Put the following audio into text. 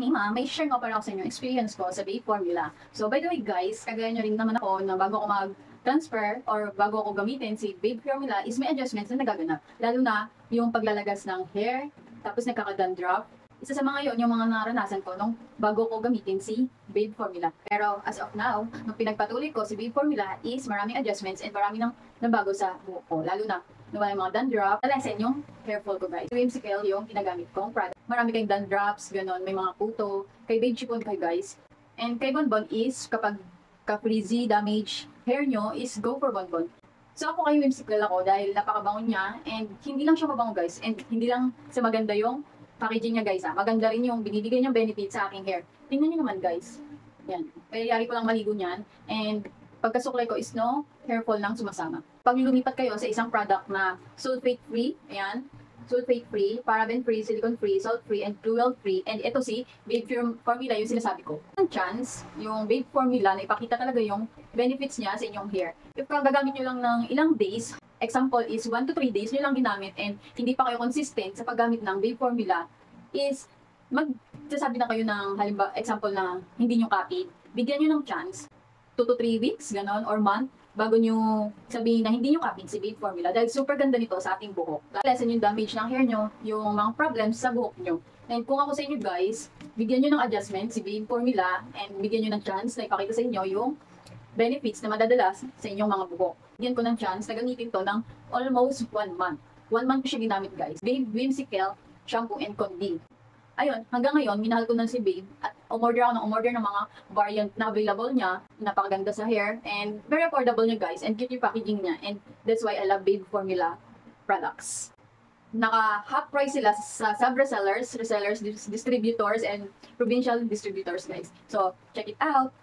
may share nga pala ako sa inyo experience ko sa Babe Formula. So by the way guys, kagaya nyo rin naman ako na bago ako mag-transfer or bago ako gamitin si Babe Formula is may adjustments na nagaganap. Lalo na yung paglalagas ng hair, tapos nagkaka-dandruff. Isa sa mga yon yung mga naranasan ko nung bago ko gamitin si Babe Formula. Pero as of now, nung pinagpatuloy ko si Babe Formula is maraming adjustments and marami nang nabago sa buhok ko. Lalo na nawala yung mga dandruff. Nalasen yung hair fall ko guys. Whimsical yung ginagamit kong product. Marami kayong dandruffs, ganon, may mga kuto. Kay Babe Chipon kayo guys. And kay Bonbon is kapag ka-frizzy, damage hair nyo is go for Bonbon. So ako kay whimsical ako dahil napakabango niya and hindi lang siya mabango guys and hindi lang sa maganda yung packaging niya guys ha. Maganda rin yung binibigay niyang benefit sa aking hair. Tingnan niyo naman guys. Yan. Kaya yari ko lang maligo niyan and pagkasuklay ko is no hair fall nang sumasama. Pag lumipat kayo sa isang product na sulfate free, ayan, sulfate free, paraben free, silicone free, salt free, and fuel free, and ito si Babe Formula yung sinasabi ko. Ang chance, yung Babe Formula na ipakita talaga yung benefits niya sa inyong hair. If gagamit nyo lang ng ilang days, example is 1 to 3 days nyo lang ginamit and hindi pa kayo consistent sa paggamit ng Babe Formula, is magsasabi na kayo ng halimbawa, example na hindi nyo copy, bigyan nyo ng chance, 2 to 3 weeks, ganon, or month, bago nyo sabihin na hindi nyo kapit si Babe Formula dahil super ganda nito sa ating buhok. Lessen yung damage ng hair nyo, yung mga problems sa buhok nyo. And kung ako sa inyo guys, bigyan nyo ng adjustment si Babe Formula and bigyan nyo ng chance na ipakita sa inyo yung benefits na madadala sa inyong mga buhok. Bigyan ko ng chance na gamitin to ng almost 1 month. 1 month ko siya ginamit guys. Babe Whimsical Shampoo and Condi. Ayun, hanggang ngayon, minahal ko na si Babe at umorder ng mga variant na available niya. Napakaganda sa hair and very affordable niya guys and cute yung packaging niya and that's why I love Babe Formula products. Naka half price sila sa sub-resellers, resellers, distributors and provincial distributors guys. So, check it out!